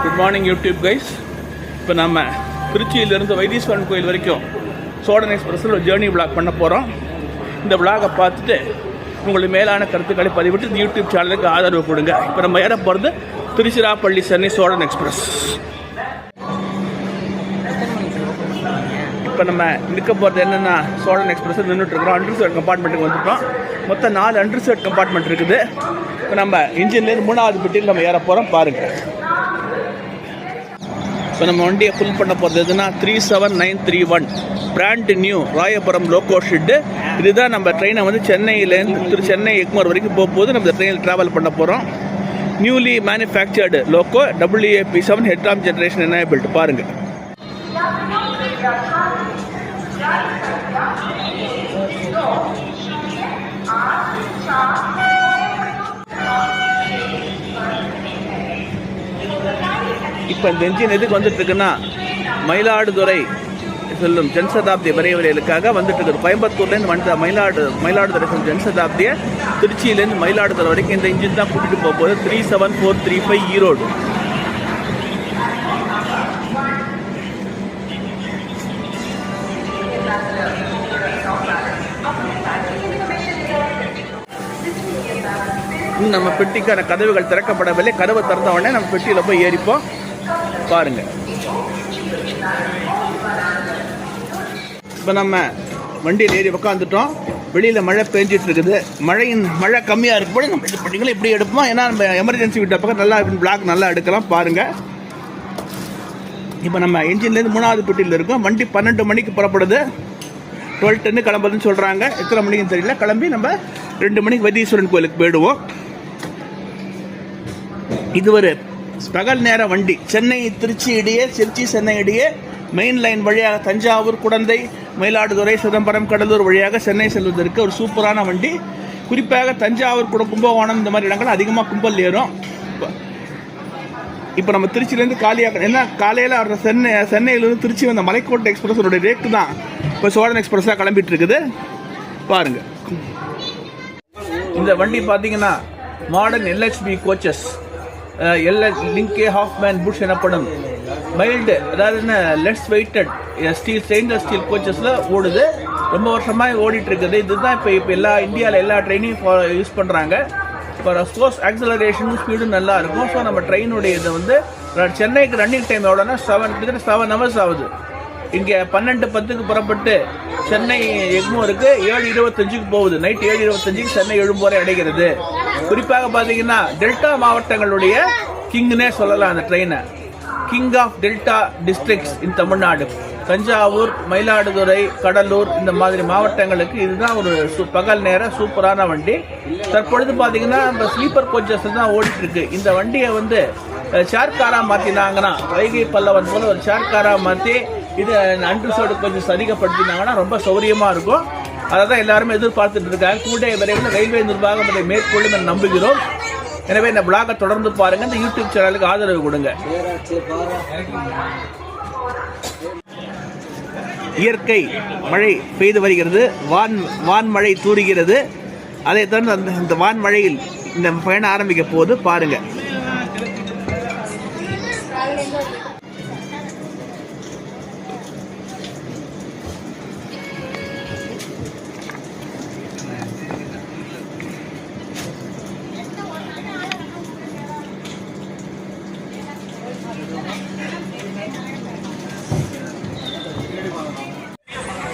Good morning YouTube guys. இப்போ நம்ம திருச்சியிலேருந்து வைத்தீஸ்வரன் கோயில் வரைக்கும் சோழன் எக்ஸ்பிரஸில் ஒரு ஜேர்னி விளாக் பண்ண போகிறோம். இந்த விளாகை பார்த்துட்டு உங்களுக்கு மேலான கருத்துக்களை பதிவிட்டு இந்த யூடியூப் சேனலுக்கு ஆதரவு கொடுங்க. இப்போ நம்ம ஏற போகிறது திருச்சிராப்பள்ளி சென்னை சோழன் எக்ஸ்பிரஸ். இப்போ நம்ம நிற்க போகிறது என்னென்னா சோழன் எக்ஸ்பிரஸ் நின்றுட்டுருக்குறோம். அண்டர்சர்ட் கம்பார்ட்மெண்ட்டுக்கு வந்துட்டோம். மொத்தம் 4 அண்டர்சர்ட் கம்பார்ட்மெண்ட் இருக்குது. இப்போ நம்ம இன்ஜின்லேருந்து 3வது பெட்டியில் நம்ம ஏற போகிறோம். பாருங்கள், இப்போ நம்ம வண்டியை ஃபுல் பண்ண போகிறது எதுனா 37931 brand new Royapuram loco shed. இதுதான் நம்ம ட்ரெயினை வந்து சென்னையிலேருந்து சென்னை எக்மோர் வரைக்கும் போகும்போது நம்ம இந்த ட்ரெயினில் ட்ராவல் பண்ண போகிறோம். Newly manufactured loco WAP7 head on generation enabled. பாருங்கள், இப்போ இந்த என்ஜின் எதுக்கு வந்துட்டு இருக்குன்னா மயிலாடுதுறை செல்லும் ஜன்சதாப்தி விரைவுகளுக்காக வந்துட்டு இருக்குது. கோயம்புத்தூர்லேருந்து வந்த மயிலாடுதுறை செல்லும் ஜன்சதாப்தியை திருச்சியிலேருந்து மயிலாடுதுறை வரைக்கும் இந்த இன்ஜின் தான் கூட்டிகிட்டு போக போகுது. 37435 ஈரோடு. நம்ம பெட்டிக்கான கதவுகள் திறக்கப்படவில்லை. கதவை திறந்த உடனே நம்ம பெட்டியில் போய் ஏறிப்போம். பாருங்க, இப்போ நம்ம வண்டியில் ஏறி உட்காந்துட்டோம். வெளியில் மழை பெஞ்சிட்டு இருக்குது. மழை கம்மியாக இருக்கும்போது நம்ம இது பண்ணிக்கலாம், இப்படி எடுப்போம். ஏன்னா நம்ம எமர்ஜென்சி விட்ட பக்கம் நல்லா பிளாக் நல்லா எடுக்கலாம். பாருங்கள், இப்போ நம்ம என்ஜின்லேருந்து 3வது பெட்டியில் இருக்கோம். வண்டி 12 மணிக்கு புறப்படுது. 12:10 கிளம்புறதுன்னு சொல்கிறாங்க. எத்தனை மணிக்குன்னு தெரியல. கிளம்பி நம்ம 2 மணிக்கு வைத்தீஸ்வரன் கோயிலுக்கு போயிடுவோம். இது ஒரு பகல் நேர வண்டி. சென்னை திருச்சி இடையே, திருச்சி சென்னை இடையே மெயின் லைன் வழியாக தஞ்சாவூர், குடந்தை, மயிலாடுதுறை, சிதம்பரம், கடலூர் வழியாக சென்னை செல்வதற்கு ஒரு சூப்பரான வண்டி. குறிப்பாக தஞ்சாவூர், கும்பகோணம் இந்த மாதிரி இடங்கள் அதிகமாக கும்பல் ஏறும். இப்போ நம்ம திருச்சியிலேருந்து காலியாக ஏன்னா காலையில் சென்னையிலேருந்து திருச்சி வந்த மலைக்கோட்டை எக்ஸ்பிரஸோட ரேக்கு தான் இப்போ சோழன் எக்ஸ்பிரஸாக கிளம்பிட்டு இருக்குது. பாருங்கள், இந்த வண்டி பார்த்தீங்கன்னா modern LHB coaches, Linke Hofmann Busch எனப்படும் மைல்டு, அதாவது என்ன less weighted steel stainless steel கோச்சஸில் ஓடுது. ரொம்ப வருஷமாக ஓடிட்டு இருக்குது. இதுதான் இப்போ இந்தியாவில் எல்லா ட்ரெயினையும் யூஸ் பண்ணுறாங்க. இப்போ ஸ்போர்ட்ஸ் ஆக்சலரேஷனும் ஸ்பீடும் நல்லா இருக்கும். ஸோ நம்ம ட்ரெயினுடைய இது வந்து சென்னைக்கு ரன்னிங் டைம் எவ்வளோன்னா 7 hours ஆகுது. இங்கே 12:10 புறப்பட்டு சென்னை எக்மோருக்கு 7:25 போகுது. நைட் 7:25 சென்னை எழும்போரை அடைகிறது. குறிப்பாக பார்த்தீங்கன்னா டெல்டா மாவட்டங்களுடைய கிங்னே சொல்லலாம் அந்த ட்ரெயினை. கிங் ஆஃப் டெல்டா டிஸ்ட்ரிக்ட்ஸ் இன் தமிழ்நாடு. தஞ்சாவூர், மயிலாடுதுறை, கடலூர் இந்த மாதிரி மாவட்டங்களுக்கு இதுதான் ஒரு பகல் நேர சூப்பரான வண்டி. தற்பொழுது பார்த்தீங்கன்னா இந்த ஸ்லீப்பர் கோச்சஸ் தான் ஓடிட்டு இருக்கு. இந்த வண்டியை வந்து சேர்காராக மாற்றினாங்கன்னா, வைகை பல்லவன் போல ஒரு சேர்காராக மாற்றி இது அண்டர்சர்டு கொஞ்சம் அதிகப்படுத்தினாங்கன்னா ரொம்ப சௌரியமாக இருக்கும். அதை தான் எல்லாருமே எதிர்பார்த்துட்டு இருக்காங்க. கூடிய விரைவில் ரயில்வே நிர்வாகம் அதை மேற்கொள்ளும் என நம்புகிறோம். எனவே இந்த பிளாகை தொடர்ந்து பாருங்க. இந்த யூடியூப் சேனலுக்கு ஆதரவு கொடுங்க. இயற்கை மழை பெய்து வருகிறது. வான்மழை தூறுகிறது. அதை தொடர்ந்து அந்த வான்மழையில் இந்த பயணம் ஆரம்பிக்க போது பாருங்க.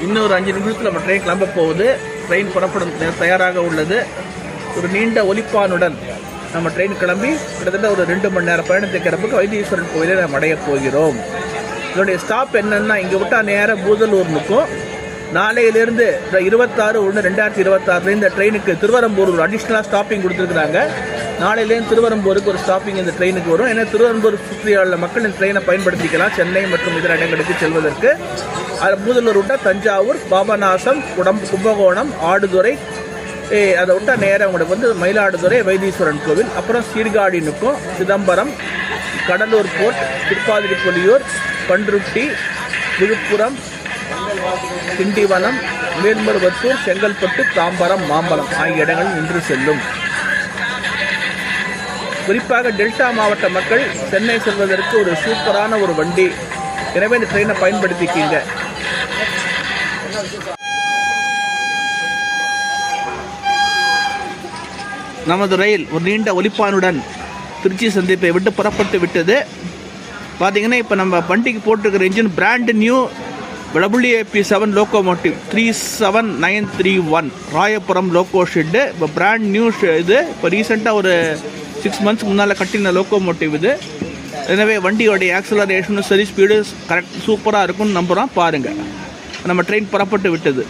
இன்னொரு 5 நிமிஷத்தில் நம்ம ட்ரெயின் கிளம்ப போகுது. ட்ரெயின் புறப்படும் தயாராக உள்ளது. ஒரு நீண்ட ஒலிப்பானுடன் நம்ம ட்ரெயின் கிளம்பி கிட்டத்தட்ட ஒரு 2 மணி நேரம் பயணத்தை கிடப்புக்கு வைத்தீஸ்வரன் கோயிலை நம்ம அடைய போகிறோம். இதனுடைய ஸ்டாப் என்னன்னா, இங்கே விட்டால் நேராக பூதலூர்னுக்கும். நாளையிலேருந்து 26/1/2026 இந்த ட்ரெயினுக்கு திருவரம்பூர் ஒரு அடிஷ்னலாக ஸ்டாப்பிங் கொடுத்துருக்குறாங்க. நாளையிலேருந்து திருவரம்பூருக்கு ஒரு ஸ்டாப்பிங் இந்த ட்ரெயினுக்கு வரும். ஏன்னா திருவரம்பூர் சுற்றியுள்ள மக்கள் இந்த ட்ரெயினை பயன்படுத்திக்கலாம் சென்னை மற்றும் இதர இடங்களுக்கு செல்வதற்கு. பூதலூர் விட்டால் தஞ்சாவூர், பாபநாசம், கும்பகோணம், ஆடுதுறை, அதை விட்டால் நேரம் உங்களுக்கு வந்து மயிலாடுதுறை, வைத்தீஸ்வரன் கோவில், அப்புறம் சீர்காழினுக்கும், சிதம்பரம், கடலூர் போர்ட், திருப்பாதிரிப்புலியூர், பண்ருட்டி, விழுப்புரம், திண்டிவனம், மேல்மருவத்தூர், செங்கல்பட்டு, தாம்பரம், மாம்பலம் ஆகிய இடங்களில் நின்று செல்லும். குறிப்பாக டெல்டா மாவட்ட மக்கள் சென்னை செல்வதற்கு ஒரு சூப்பரான ஒரு வண்டி. எனவே இந்த ட்ரெயினை பயன்படுத்திக்கிங்க. நமது ரயில் ஒரு நீண்ட ஒலிப்பானுடன் திருச்சி சந்திப்பை விட்டு புறப்பட்டு விட்டது. பார்த்தீங்கன்னா இப்போ நம்ம வண்டிக்கு போட்டிருக்கிற engine brand new WAP7 locomotive 37931 Royapuram loco shed. இப்போ பிராண்ட் நியூ இது. இப்போ ரீசெண்டாக ஒரு 6 months முன்னால் கட்டின லோக்கோமோட்டிவ் இது. எனவே வண்டியோடைய ஆக்சலரேஷனும் சரி ஸ்பீடு கரெக்ட் சூப்பராக இருக்கும்னு நம்புகிறோம். பாருங்கள், நம்ம ட்ரெயின் புறப்பட்டு விட்டது.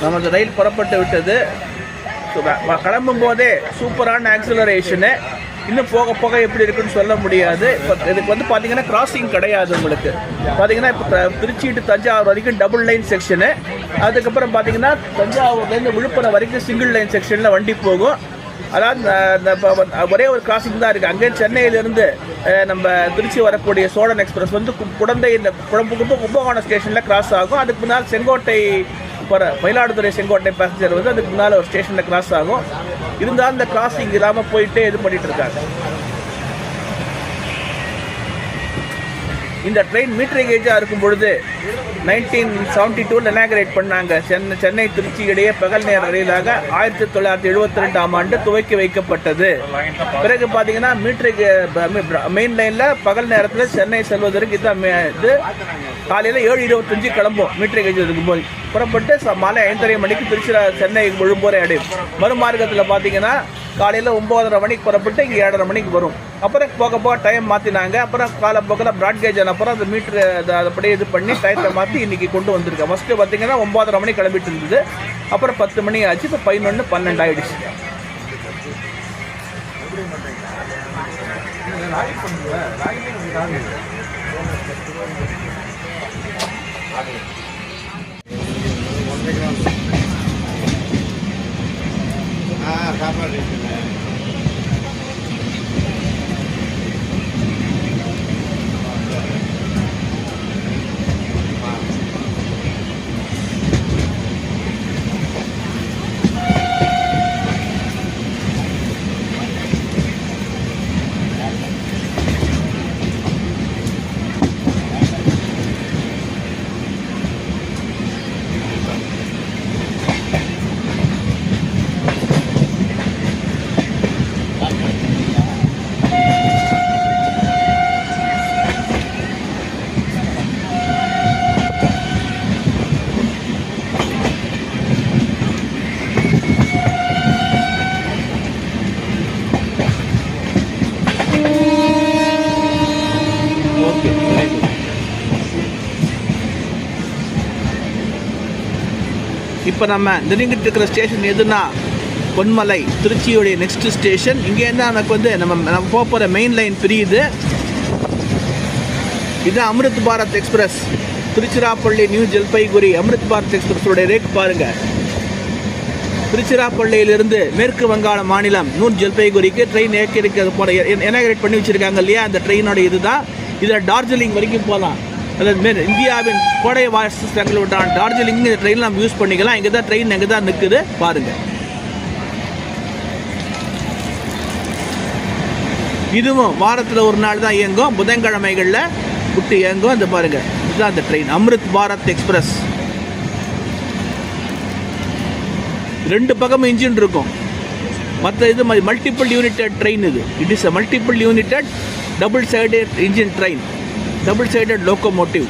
நமது ரயில் புறப்பட்டு விட்டது. கிளம்பும் போதே சூப்பரான ஆக்சிலரேஷனு. இன்னும் போக போக எப்படி இருக்குன்னு சொல்ல முடியாது. இப்போ இதுக்கு வந்து பார்த்தீங்கன்னா கிராசிங் கிடையாது உங்களுக்கு. பார்த்தீங்கன்னா இப்போ திருச்சி டு தஞ்சாவூர் வரைக்கும் டபுள் லைன் செக்ஷனு. அதுக்கப்புறம் பார்த்தீங்கன்னா தஞ்சாவூர்லேருந்து விழுப்புரம் வரைக்கும் சிங்கிள் லைன் செக்ஷனில் வண்டி போகும். அதாவது ஒரே ஒரு கிராசிங் தான் இருக்குது. அங்கே சென்னையிலேருந்து நம்ம திருச்சி வரக்கூடிய சோழன் எக்ஸ்பிரஸ் வந்து குடந்தை இந்த கும்பகோணம் ஸ்டேஷனில் கிராஸ் ஆகும். அதுக்கு முன்னால் செங்கோட்டை மயிலாடுதுறை செங்கோட்டை பேசஞ்சர் வந்து அதுக்கு முன்னால் ஒரு ஸ்டேஷனில் கிராஸ் ஆகும். இருந்தாலும் இந்த கிராசிங் இல்லாமல் போயிட்டே இது பண்ணிட்டு இருக்காங்க. இந்த ட்ரெயின் மீட்டர் கேஜாக இருக்கும் பொழுது 1972 இனாகரேட் பண்ணாங்க. சென்னை திருச்சி இடையே பகல் நேர ரயிலாக 1972 துவக்கி வைக்கப்பட்டது. பிறகு பார்த்தீங்கன்னா மெயின் லைனில் பகல் நேரத்தில் சென்னை செல்வதற்கு இதுதான் இது. காலையில் 7:25 கிளம்பும் மீட்டர் கேஜ் இருக்கும்போது. புறப்பட்டு மாலை 5:30 மணிக்கு திருச்சி சென்னை விழும்போரை அடையும். மறுமார்க்கத்தில் பார்த்தீங்கன்னா காலையில் 9:30 மணிக்கு புறப்பட்டு இங்கே 7:30 மணிக்கு வரும். அப்புறம் போக போக டைம் மாற்றினாங்க. அப்புறம் காலப்போக்கில் ப்ராட்கேஜ் அப்புறம் அந்த மீட்ரு அப்படியே இது பண்ணி டயத்தை மாற்றி இன்றைக்கி கொண்டு வந்திருக்கேன். ஃபஸ்ட்டு பார்த்தீங்கன்னா 9:30 மணிக்கு கிளம்பிட்டு இருந்தது. அப்புறம் 10 மணி ஆச்சு. இப்போ 11, 12 ஆகிடுச்சு. இப்போ நம்ம நெருங்கிட்டு இருக்கிற ஸ்டேஷன் எதுனா பொன்மலை, திருச்சியோடைய நெக்ஸ்ட் ஸ்டேஷன். இங்கேருந்து நமக்கு வந்து நம்ம போகிற மெயின் லைன் பிரியுது. இது அமிர்த் பாரத் எக்ஸ்பிரஸ், திருச்சிராப்பள்ளி நியூ ஜல்பைகுரி அமிர்த் பாரத் எக்ஸ்பிரஸோடைய ரேட் பாருங்கள். திருச்சிராப்பள்ளியிலிருந்து மேற்கு வங்காள மாநிலம் நியூ ஜல்பைகுரிக்கு ட்ரெயின் இனாகரேட் பண்ணி வச்சுருக்காங்க இல்லையா, அந்த ட்ரெயினோட இதுதான். இதில் டார்ஜிலிங் வரைக்கும் போகலாம். அதாவது இந்தியாவின் கோடை வாசஸ்தலங்களுடன் டார்ஜிலிங் இந்த ட்ரெயின் நம்ம யூஸ் பண்ணிக்கலாம். இங்கே தான் ட்ரெயின் எங்கே தான் நிற்குது பாருங்கள். இதுவும் வாரத்தில் ஒரு நாள் தான் இயங்கும், புதன்கிழமைகளில் விட்டு இயங்கும். அந்த பாருங்கள், இதுதான் அந்த ட்ரெயின், அம்ரித் பாரத் எக்ஸ்பிரஸ். 2 பக்கம் இன்ஜின் இருக்கும். மற்ற இது மல்டிபிள் யூனிட்டட் ட்ரெயின். இது it is a multiple united double sided engine train, double sided locomotive.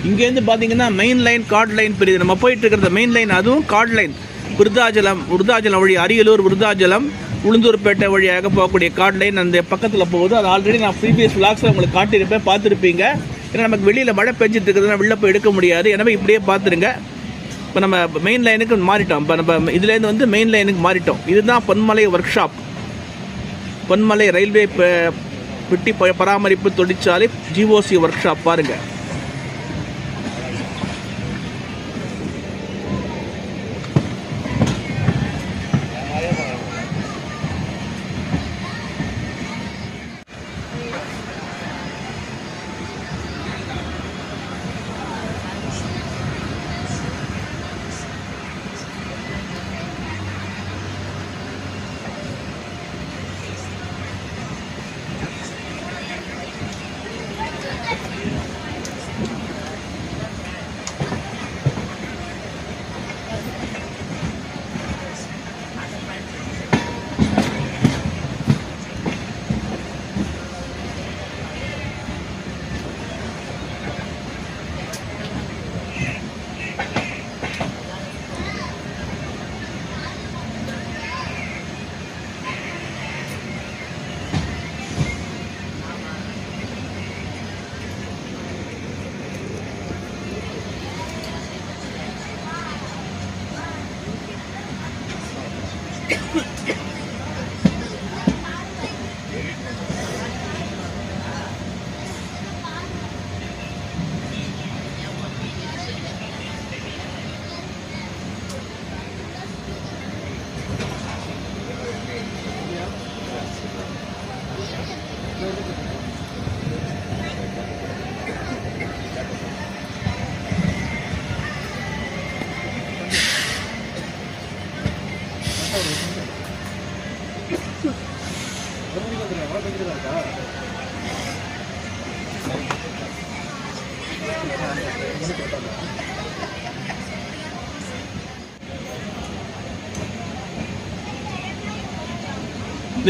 இங்கேருந்து பார்த்தீங்கன்னா மெயின் லைன், கார்டு லைன் பிரியுது. நம்ம போயிட்டு இருக்கிறது மெயின் லைன், அதுவும் கார்டு லைன். விருதாச்சலம் வழி, அரியலூர், விருதாச்சலம், உளுந்தூர்பேட்டை வழியாக போகக்கூடிய கார்டு லைன் அந்த பக்கத்தில் போகுது. அது ஆல்ரெடி நான் ப்ரீவியஸ் விளாக்ஸில் உங்களுக்கு காட்டியிருப்பேன், பார்த்துருப்பீங்க. ஏன்னா நமக்கு வெளியில் மழை பெஞ்சிட்டு இருக்கிறதுனா வெளில போய் எடுக்க முடியாது. எனவே இப்படியே பார்த்துருங்க. இப்போ நம்ம மெயின் லைனுக்கு மாறிட்டோம். இப்போ நம்ம இதுலேருந்து வந்து மெயின் லைனுக்கு மாறிட்டோம். இதுதான் Ponmalai work shop, Ponmalai railway பெட்டி பராமரிப்பு தொழிற்சாலை ஜிஓசி ஒர்க் ஷாப். பாருங்கள்,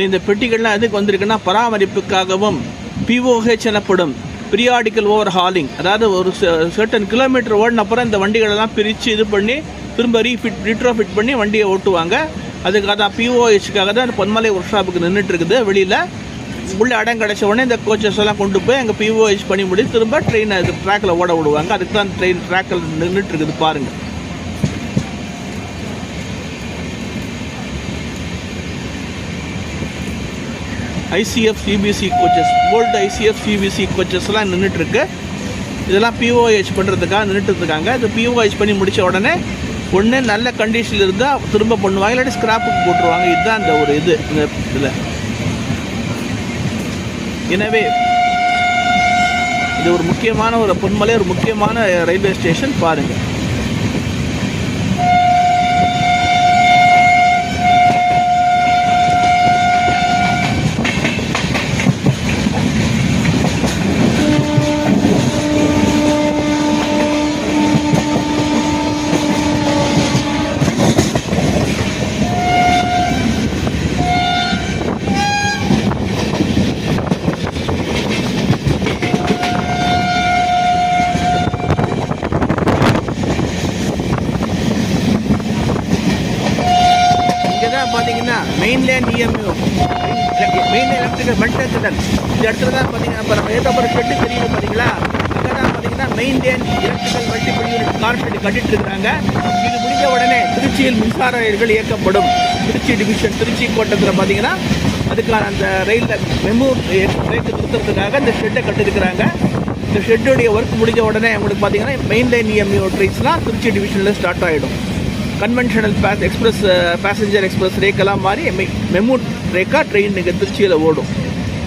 இந்த பெட்டிகள்லாம் எதுக்கு வந்திருக்குன்னா பராமரிப்புக்காகவும் பிஓஹெச் எனப்படும் பீரியாடிக்கல் ஓவர் ஹாலிங், அதாவது ஒரு சர்டன் கிலோமீட்டர் ஓடின அப்புறம் இந்த வண்டிகளெல்லாம் பிரித்து இது பண்ணி திரும்ப ரீட்ரோஃபிட் பண்ணி வண்டியை ஓட்டுவாங்க. அதுக்காக தான் பிஓஹெச்சுக்காக தான் பொன்மலை ஒர்க் ஷாப்புக்கு நின்றுட்டு இருக்குது. வெளியில் உள்ளே இடம் கிடச்ச உடனே இந்த கோச்சஸ் எல்லாம் கொண்டு போய் அங்கே பிஓஹெச் பண்ணி முடிச்சு திரும்ப ட்ரெயினை ட்ராக்கில் ஓட விடுவாங்க. அதுக்கு தான் ட்ரெயின் ட்ராக்கில் நின்றுட்டு இருக்குது பாருங்கள். ICF CBC coaches, old ICF CBC கோச்சஸ்லாம் நின்றுட்டுருக்கு. இதெல்லாம் பிஓஹெச் பண்ணுறதுக்காக நின்றுட்டுருக்காங்க. இது பிஓஹெச் பண்ணி முடித்த உடனே ஒன்று நல்ல கண்டிஷனில் இருந்தால் திரும்ப பண்ணுவாங்க, இல்லாட்டி ஸ்கிராப்புக்கு போட்டுருவாங்க. இதுதான் இந்த ஒரு இது இந்த இதில். எனவே இது ஒரு முக்கியமான ஒரு பொன்மலை ஒரு முக்கியமான ரயில்வே ஸ்டேஷன் பாருங்கள். பார்த்தீங்கன்னா மெயின்லேண்ட் இஎம்யூ, மெயின் எலக்ட்ரிக்கல் மெல்டர், இந்த இடத்துல தான் பார்த்தீங்கன்னா இப்போ நம்ம ஏதோ ஒரு ஷெட்டு தெரியுது பார்த்தீங்களா, அங்கே தான் பார்த்தீங்கன்னா பார்த்தீங்கன்னா main line electrical multiple unit car shed கட்டிட்டு இருக்கிறாங்க. இது முடிஞ்ச உடனே திருச்சியில் மின்சார ரயில்கள் இயக்கப்படும். திருச்சி டிவிஷன் திருச்சி கோட்டத்தில் பார்த்தீங்கன்னா அதுக்கான அந்த ரயிலில் மெமு ரேக்கு நிறுத்துறதுக்காக இந்த ஷெட்டை கட்டிருக்கிறாங்க. இந்த ஷெட்டுடைய ஒர்க் முடிஞ்ச உடனே உங்களுக்கு பார்த்தீங்கன்னா மெயின் லைன் இஎம்யூ ட்ரெயின்ஸ்லாம் திருச்சி டிவிஷனில் ஸ்டார்ட் ஆகிடும். கன்வென்ஷனல் எக்ஸ்பிரஸ் பேசஞ்சர் எக்ஸ்பிரஸ் ரேக்கெல்லாம் மாறி மெமு ரேக்கா ட்ரெயின் இங்கே திருச்சியில் ஓடும்.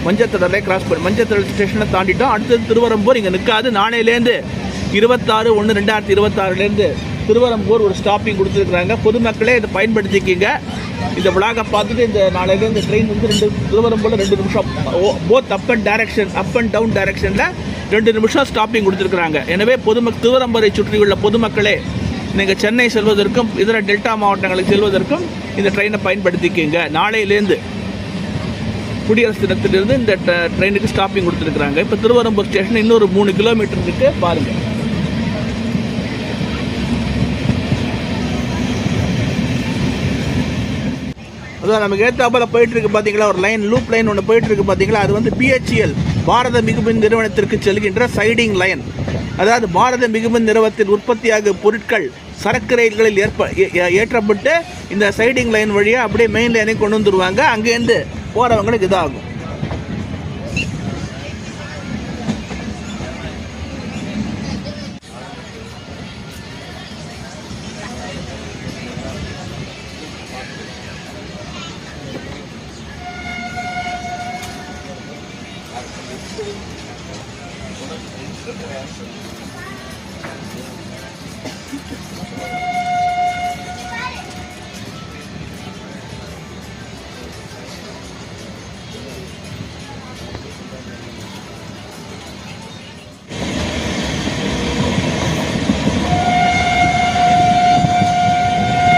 மஞ்சத்தடலை கிராஸ் பண்ணி மஞ்சத்தடல் ஸ்டேஷனை தாண்டிட்டோம். அடுத்தது திருவரம்பூர் இங்கே நிற்காது. நாளையிலேருந்து 26/1/2026 திருவரம்பூர் ஒரு ஸ்டாப்பிங் கொடுத்துருக்குறாங்க. பொதுமக்களே இதை பயன்படுத்திக்கிங்க. இந்த விழாவை பார்த்துட்டு இந்த நாளையிலேருந்து ட்ரெயின் வந்து திருவரம்பூரில் 2 நிமிஷம் போத் அப் அண்ட் டவுன் டைரக்ஷனில் 2 நிமிஷம் ஸ்டாப்பிங் கொடுத்துருக்குறாங்க. எனவே திருவரம்பூரை சுற்றியுள்ள பொதுமக்களே நீங்கள் சென்னை செல்வதற்கும் இதர டெல்டா மாவட்டங்களுக்கு செல்வதற்கும் இந்த ட்ரெயினை பயன்படுத்திக்கிங்க. நாளையிலேருந்து குடியரசு தினத்திலிருந்து இந்த ட்ரெயினுக்கு ஸ்டாப்பிங் கொடுத்துருக்குறாங்க. இப்போ திருவரம்பூர் ஸ்டேஷன் இன்னொரு 3 கிலோமீட்டர் இருக்கு பாருங்கள். அதான் நமக்கு ஏற்றாப்புல போயிட்டு இருக்கு பார்த்தீங்களா, ஒரு லைன் லூப் லைன் ஒன்று போயிட்டு இருக்கு பார்த்தீங்களா, அது வந்து BHEL பாரத மிகுமின் நிறுவனத்திற்கு செல்கின்ற சைடிங் லைன். அதாவது பாரத மிகுமின் நிறுவனத்தில் உற்பத்தியாகும் பொருட்கள் சரக்கு ரயில்களில் ஏற்றப்பட்டு இந்த சைடிங் லைன் வழியாக அப்படியே மெயின் லைனை கொண்டு வந்துடுவாங்க. அங்கேருந்து போகிறவங்களுக்கு இதாகும்.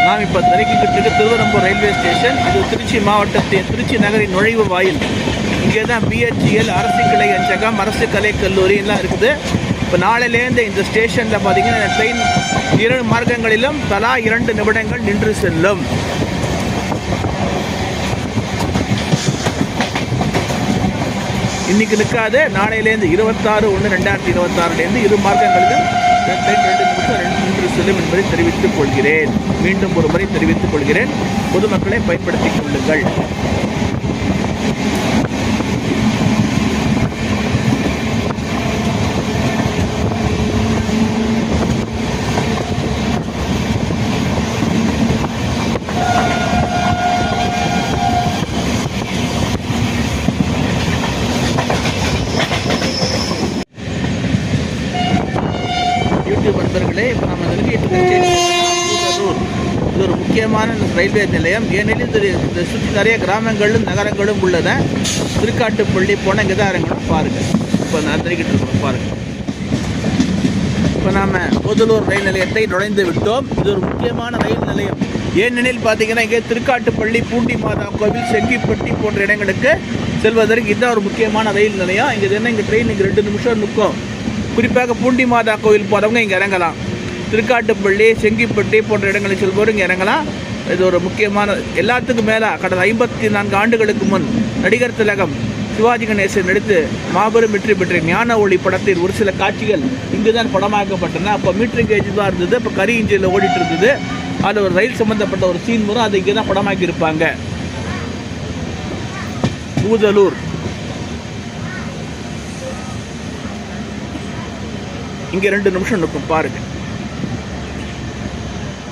நாம் இப்போ நெருங்கிக்கிட்டு திருவரம்பூர் ரயில்வே ஸ்டேஷன். இது திருச்சி மாவட்டத்தின் திருச்சி நகரின் நுழைவு வாயில். இங்கே தான் BHEL அரசு கிளை அஞ்சகம், அரசு கலை கல்லூரி எல்லாம் இருக்குது. இப்போ நாளையிலேருந்து இந்த ஸ்டேஷனில் பார்த்தீங்கன்னா ட்ரெயின் 2 மார்க்கங்களிலும் தலா 2 நிமிடங்கள் நின்று செல்லும். இன்னைக்கு நிற்காது. நாளையிலேருந்து 26/1/2026 2 மார்க்கங்களிலும் ட்ரெயின் 2 நிமிஷம் நின்று செல்லும் என்பதை தெரிவித்துக் கொள்கிறேன். மீண்டும் ஒரு முறை தெரிவித்துக் கொள்கிறேன். பொதுமக்களை பயன்படுத்திக் கொள்ளுங்கள். நண்பர்களே, இப்போ நம்ம பூதலூர் இது ஒரு முக்கியமான ரயில்வே நிலையம். ஏனெனில் இந்த சுற்றி நிறைய கிராமங்களும் நகரங்களும் உள்ளன. திருக்காட்டுப்பள்ளி போன இங்கே தான் இறங்கணும் பாருங்கள். இப்போ நெருங்கிட்டு இருக்கோம் பாருங்கள். இப்போ நாம் பூதலூர் ரயில் நிலையத்தை நுழைந்து விட்டோம். இது ஒரு முக்கியமான ரயில் நிலையம். ஏனெனில் பார்த்தீங்கன்னா இங்கே திருக்காட்டுப்பள்ளி, பூண்டி மாதா கோவில், செங்கிப்பட்டி போன்ற இடங்களுக்கு செல்வதற்கு இதுதான் ஒரு முக்கியமான ரயில் நிலையம். இங்கே ட்ரெயின் இங்கே 2 நிமிஷம் நிற்கும். குறிப்பாக பூண்டி மாதா கோவில் போகிறவங்க இங்கே இறங்கலாம். திருக்காட்டுப்பள்ளி, செங்கிப்பட்டி போன்ற இடங்களுக்கு செல்வோர் இங்கே இறங்கலாம். இது ஒரு முக்கியமான எல்லாத்துக்கும் மேலே கடந்த 54 ஆண்டுகளுக்கு முன் நடிகர் திலகம் சிவாஜி கணேசன் நடித்து மாபெரும் வெற்றி பெற்ற ஞான ஒளி படத்தில் ஒரு சில காட்சிகள் இங்கு தான் படமாக்கப்பட்டன. அப்போ மீட்டர் கேஜ் தான் இருந்தது. இப்போ கரி இன்ஜினில் ஓடிட்டு இருந்தது. அதில் ஒரு ரயில் சம்மந்தப்பட்ட ஒரு சீன் வரும். அதை இங்கே தான் படமாக்கியிருப்பாங்க. பூதலூர் இங்கே 2 நிமிஷம் நிற்கும் பாருங்கள்.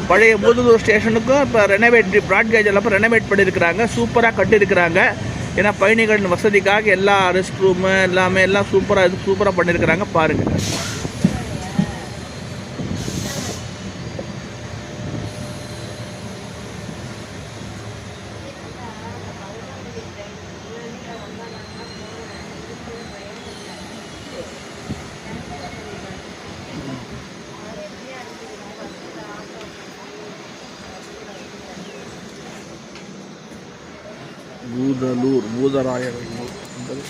பழைய பூதலூர் ஸ்டேஷனுக்கும் இப்போ ப்ராட்கேஜ் எல்லாம் ரெனோவேட் பண்ணியிருக்கிறாங்க. சூப்பராக கட்டியிருக்கிறாங்க. ஏன்னா பயணிகளின் வசதிக்காக எல்லா ரெஸ்ட் ரூமு எல்லாம் சூப்பராக பண்ணியிருக்கிறாங்க பாருங்கள். பூதலூர் பூதராயவல்லூர் என்பது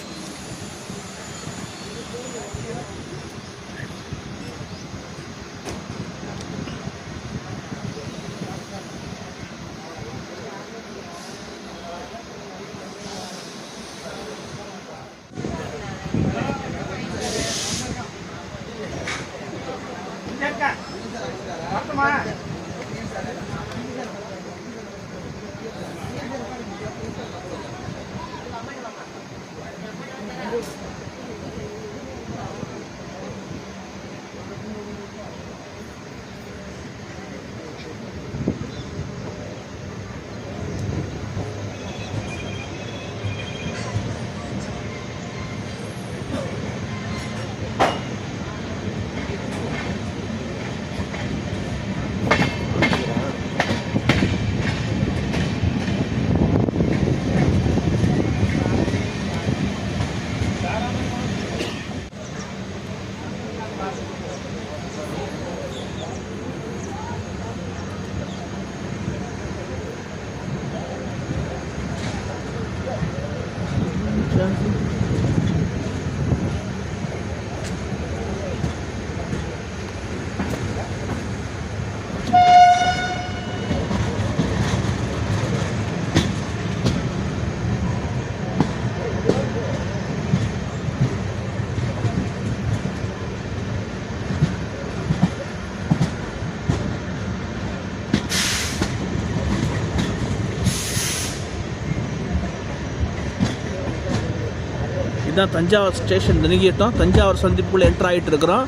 இதுதான் தஞ்சாவூர் ஸ்டேஷன் நெருங்கிட்டோம். தஞ்சாவூர் சந்திப்புக்குள்ளே என்ட்ரு ஆகிட்டு இருக்கிறோம்.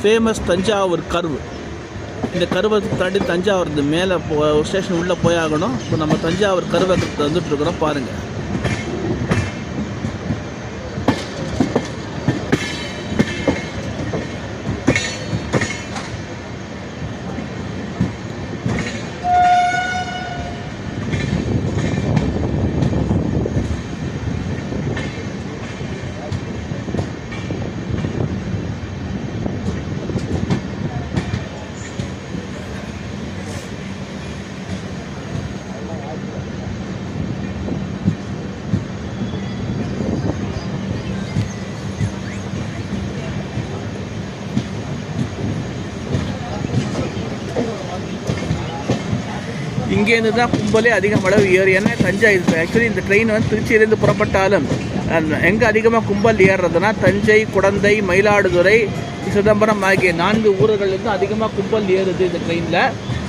Famous Thanjavur curve. இந்த கருவை தாண்டி தஞ்சாவூர் இந்த மேலே ஸ்டேஷன் உள்ளே போயாகணும். இப்போ நம்ம தஞ்சாவூர் கருவை வந்துட்டுருக்குறோம் பாருங்கள். இங்கேருந்து தான் கும்பலே அதிகம் அளவு ஏறு. ஏன்னா தஞ்சை ஆக்சுவலி இந்த ட்ரெயின் வந்து திருச்சியிலேருந்து புறப்பட்டாலும் எங்கே அதிகமாக கும்பல் ஏறுறதுன்னா தஞ்சை, குடந்தை, மயிலாடுதுறை, சிதம்பரம் ஆகிய 4 ஊர்கள்லேருந்து அதிகமாக கும்பல் ஏறுது இந்த ட்ரெயினில்.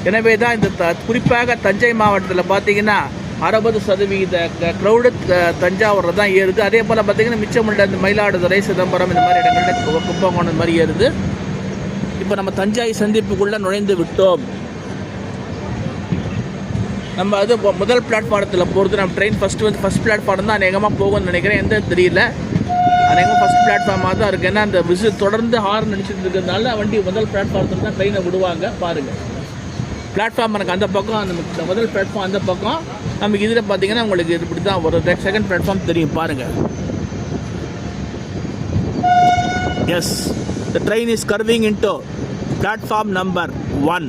எனவே தான் இந்த குறிப்பாக தஞ்சை மாவட்டத்தில் பார்த்தீங்கன்னா 60% க்ரௌடு தஞ்சாவூரில் தான் ஏறுது. அதே போல் பார்த்திங்கன்னா மிச்சமுள்ள இந்த மயிலாடுதுறை, சிதம்பரம் இந்த மாதிரி இடங்களில் கும்பகோணம் இந்த மாதிரி ஏறுது. இப்போ நம்ம தஞ்சை சந்திப்புக்குள்ளே நுழைந்து விட்டோம். நம்ம அது முதல் பிளாட்ஃபாரத்தில் போகிறது. நம்ம ட்ரெயின் ஃபஸ்ட் பிளாட்ஃபார்ம் தான் அநேகமாக போகும்னு நினைக்கிறேன். எந்த தெரியல, அநேகமாக ஃபஸ்ட் பிளாட்ஃபார்மாக தான் இருக்குது. ஏன்னா அந்த விசில் தொடர்ந்து ஹார்ன் அடிச்சுட்டு இருக்கிறதுனால வண்டி முதல் பிளாட்ஃபாரத்தில் தான் ட்ரெயினை விடுவாங்க. பாருங்கள், பிளாட்ஃபார்ம் எனக்கு அந்த பக்கம், அந்த முதல் பிளாட்ஃபார்ம் அந்த பக்கம். நமக்கு இதில் பார்த்தீங்கன்னா உங்களுக்கு இது இப்படி தான் ஒரு செகண்ட் பிளாட்ஃபார்ம் தெரியும். பாருங்கள், yes, the train is curving into platform number 1.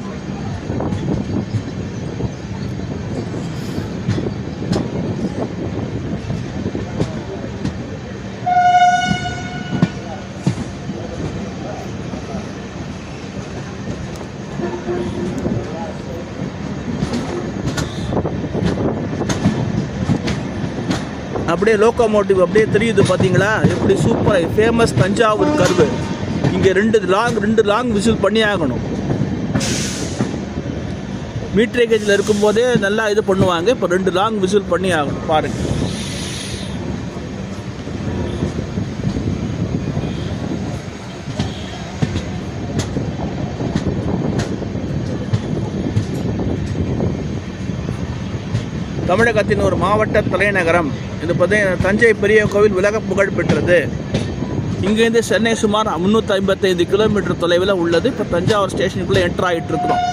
அப்படியே லோக்கோமோட்டிவ் அப்படியே தெரியுது பார்த்தீங்களா, எப்படி சூப்பராக ஃபேமஸ் தஞ்சாவூர் கர்வு. இங்கே ரெண்டு லாங் விசில் பண்ணி ஆகணும். மீட்டரேஜில் இருக்கும்போதே நல்லா இது பண்ணுவாங்க. இப்போ 2 லாங் விசில் பண்ணி ஆகணும். பாருங்கள், தமிழகத்தின் ஒரு மாவட்ட தலைநகரம். இது பார்த்தீங்கன்னா தஞ்சை பெரிய கோவில் உலக புகழ் பெற்றது. இங்கேருந்து சென்னை சுமார் 355 கிலோமீட்டர் தொலைவில் உள்ளது. இப்போ தஞ்சாவூர் ஸ்டேஷனுக்குள்ளே என்ட்ரு ஆகிட்டு இருக்கிறோம்.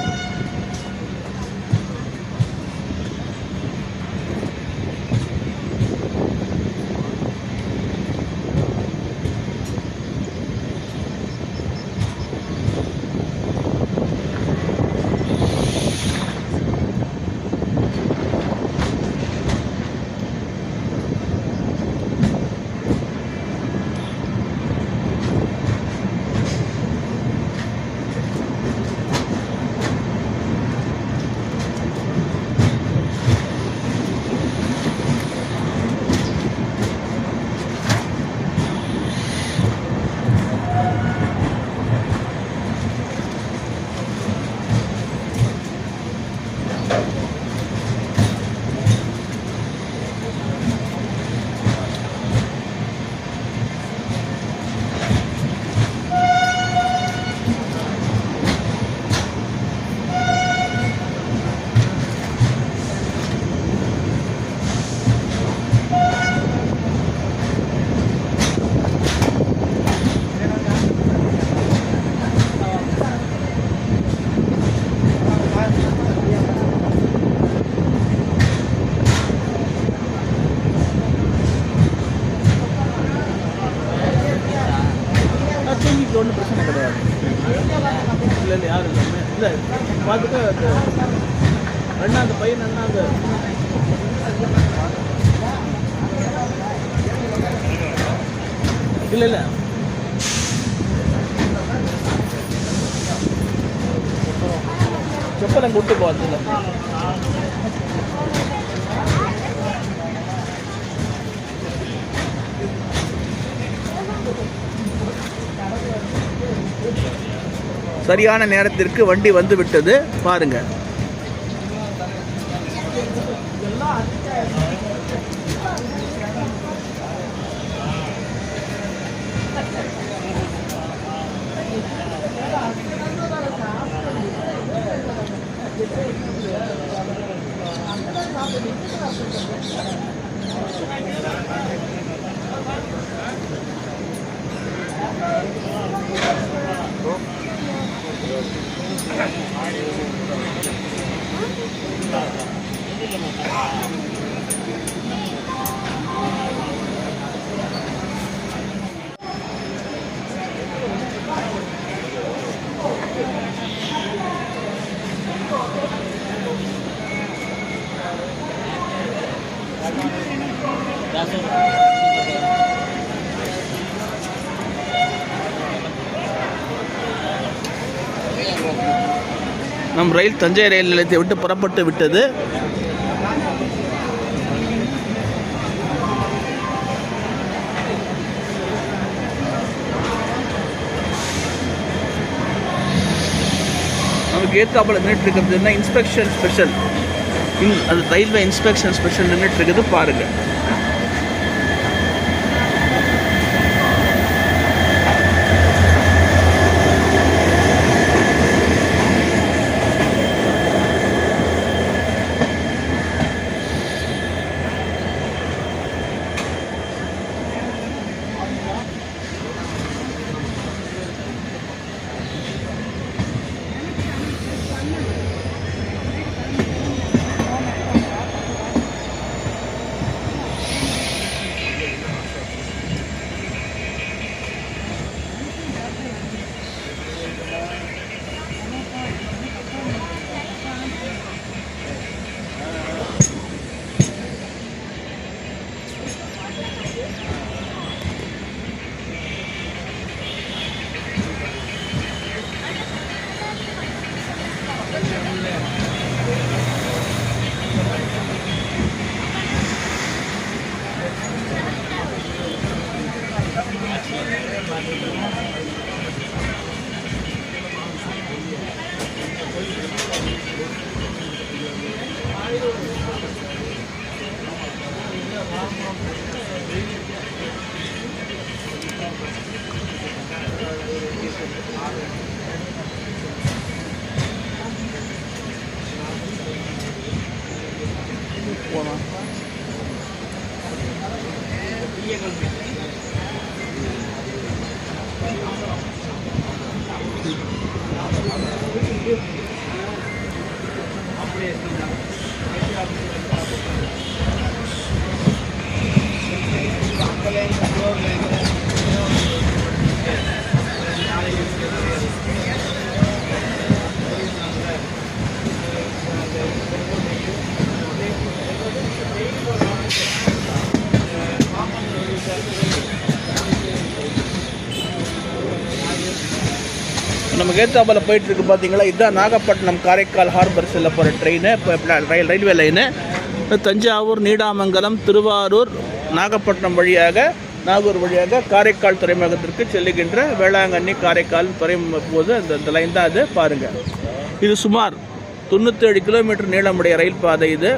ஒன்றும் பிரச்சனை கிடையாது. இல்லை யாரும் இல்லை இல்லை பார்த்துட்டு அண்ணா அந்த பையன் அண்ணா அந்த இல்லை இல்லை செப்பல் அங்கே விட்டு போகிறதில்ல. சரியான நேரத்திற்கு வண்டி வந்து விட்டது பாருங்க. நம் ரயில் தஞ்சை ரயில் நிலையத்தை விட்டு புறப்பட்டு விட்டது. நமக்கு ஏற்றாப்புல நின்றுட்டு இருக்கிறதுனா இன்ஸ்பெக்ஷன் ஸ்பெஷல், அது ரயில்வே இன்ஸ்பெக்ஷன் ஸ்பெஷல் நின்றுட்டு இருக்குது பாருங்க. நமக்கு ஏற்றாப்பில் போயிட்டுருக்கு பார்த்தீங்களா, இதுதான் நாகப்பட்டினம் காரைக்கால் ஹார்பர் செல்ல போகிற ட்ரெயின். இப்போ ரயில்வே லைனு தஞ்சாவூர், நீடாமங்கலம், திருவாரூர், நாகப்பட்டினம் வழியாக, நாகூர் வழியாக காரைக்கால் துறைமுகத்திற்கு செல்லுகின்ற வேளாங்கண்ணி காரைக்கால் துறைமுக போது அந்த லைன் தான் அது பாருங்கள். இது சுமார் 97 கிலோமீட்டர் நீளமுடைய ரயில் பாதை இது.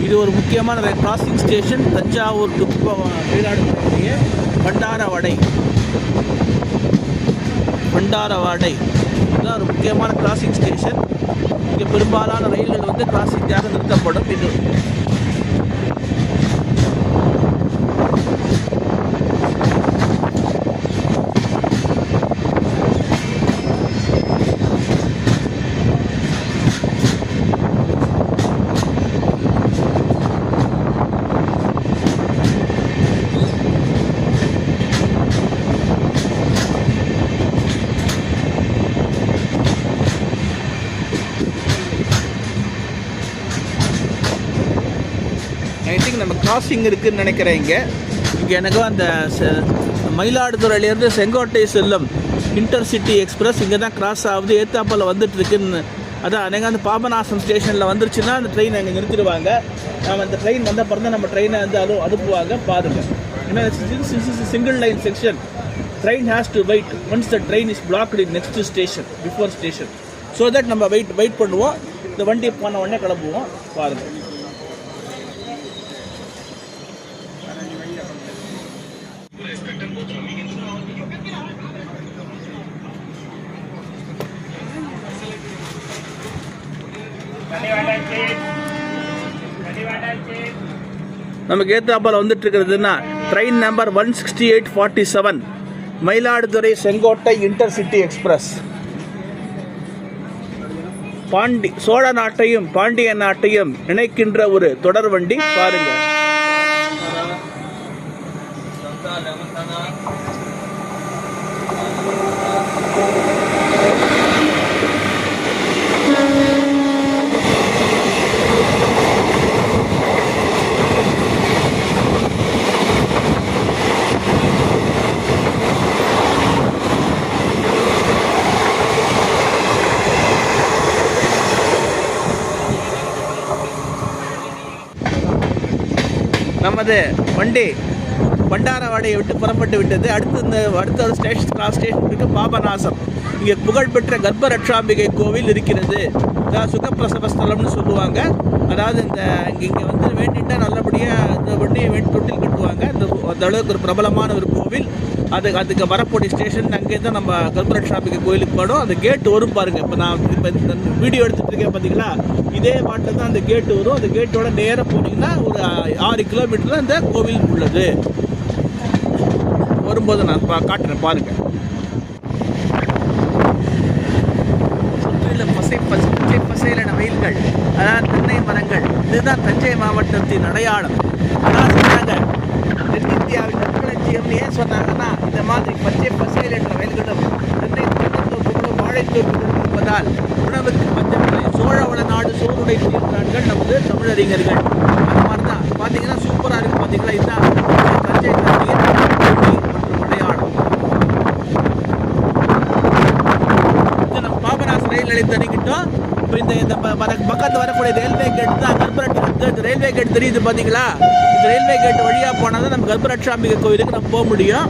இது ஒரு முக்கியமான crossing station Thanjavur to Mayiladuthurai Pandaravadai இதுதான் ஒரு முக்கியமான கிராசிங் ஸ்டேஷன். இங்கே பெரும்பாலான ரயில்கள் வந்து கிராசிங்காக நிறுத்தப்படும். இது ஐ திங்க் நம்ம கிராசிங் இருக்குதுன்னு நினைக்கிறேன். இங்கே எனக்கும் அந்த மயிலாடுதுறையிலேருந்து செங்கோட்டை செல்லும் இன்டர்சிட்டி எக்ஸ்பிரஸ் இங்கே தான் கிராஸ் ஆகுது. ஏத்தாப்பில் வந்துட்டுருக்குன்னு அதான் எனக்கு அந்த பாபநாசம் ஸ்டேஷனில் வந்துருச்சுன்னா அந்த ட்ரெயின் அங்கே நிறுத்திடுவாங்க. நம்ம அந்த ட்ரெயின் வந்த அப்புறம் தான் நம்ம ட்ரெயினை வந்து அனுப்புவாங்க. பாருங்கள், ஏன்னா single line section. Train has to wait once the train is blocked in next station before station. So that நம்ம வெயிட் பண்ணுவோம். இந்த வண்டி போன உடனே கிளம்புவோம். பாருங்கள். நமக்கு ஏத்தாப்பால் வந்துட்டு இருக்கிறதுனா train number 16847 Mayiladuthurai Sengottai intercity express. Chola நாட்டையும் பாண்டிய நாட்டையும் இணைக்கின்ற ஒரு தொடர் வண்டி. பாருங்க, நமது வண்டி பண்டாரவாடையை விட்டு புறப்பட்டு விட்டது. அடுத்த ஒரு ஸ்டேஷன் இருக்கு பாபநாசம். இங்கே புகழ்பெற்ற கர்ப்ப ரட்சாம்பிகை கோவில் இருக்கிறது. அதாவது சுகப்பிரசவ ஸ்தலம்னு சொல்லுவாங்க. அதாவது இங்கே வந்து வேண்டிட்டா நல்லபடியாக இது பண்ணி தொட்டில் கட்டுவாங்க. அந்த அளவுக்கு ஒரு பிரபலமான ஒரு கோவில். அதுக்கு வரக்கூடிய ஸ்டேஷன் அங்கே தான் நம்ம கர்ப்பரட்சாம்பிகை கோயிலுக்கு போனோம். அந்த கேட்டு வரும் பாருங்கள். இப்போ நான் இந்த வீடியோ எடுத்துகிட்டு இருக்கேன் பார்த்தீங்களா, இதே பாட்டில் தான் அந்த கேட்டு வரும். அந்த கேட்டோட நேராக போனீங்கன்னா ஒரு 6 கிலோமீட்டர் அந்த கோவில் உள்ளது. வரும்போது நான் காட்டுறேன் பாருங்கள். சுற்றிலும் பச்சை பசையிலான வயல்கள், அதாவது தென்னை மரங்கள். இதுதான் தஞ்சை மாவட்டத்தின் அடையாளம். அதான் சொன்னாங்க தென்னிந்தியாவின் நற்களஞ்சியம்னு ஏன் சொன்னாங்கன்னா, இந்த மாதிரி பச்சை பசையில் என்ற வயல்களும் தென்னந்தோப்புகளும் வாழைத்தோப்புகளும் இருப்பதால் உணவுக்கு பஞ்சமில்லை. சோழவள நாடு சோறுடை தீர்த்தார்கள் நமது தமிழறிஞர்கள். அந்த மாதிரி தான் பார்த்தீங்கன்னா சூப்பராக இருக்குது. பார்த்தீங்களா, இதுதான் தஞ்சை தண்ணியின் மற்றும் அடையாளம். இது நம்ம பாபநாசம் ரயில் நிலையம் தண்ணிக்கிட்டோம். இப்போ இந்த பக்கத்தில் வரக்கூடிய ரயில்வே கேட் தான் ரயில்வே கேட் தெரியுது பார்த்தீங்களா. இந்த ரயில்வே கேட் வழியாக போனால் தான் நம்ம கர்ப்பரட்சாம்பிகை கோவிலுக்கு நம்ம போக முடியும்.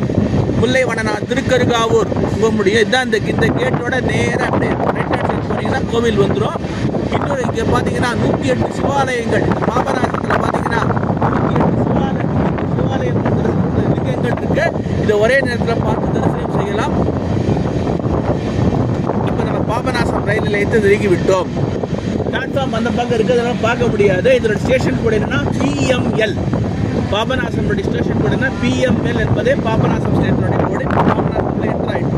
முல்லைவனனா திருக்கருகாவூர் போக முடியும். இதுதான் இந்த கேட்டோட நேராக அப்படியே ரைட் ஹேண்ட் சைட் போனீங்கன்னா கோவில் வந்துடும். இன்னொரு இங்கே பார்த்தீங்கன்னா 108 சிவாலயங்கள். பாபநாசத்தில் பார்த்தீங்கன்னா 108 சிவாலயம் லிங்கங்கள் இருக்கு. இதை ஒரே நேரத்தில் பார்த்து தரிசனம் செய்யலாம். இப்போ நம்ம பாபநாசம் ரயில் நிலையத்தை நெருங்கி விட்டோம். பிளாட்ஃபார்ம் அந்த பக்கம் இருக்குது, அதெல்லாம் பார்க்க முடியாது. இதோட ஸ்டேஷன் கூட என்னன்னா PML. பாபநாசம் ஸ்டேஷன் கூட என்ன PML என்பதே பாபநாசம் ஸ்டேஷனுடைய கோடு. பாபநாசத்தில் என்ட்ரு ஆகிட்டு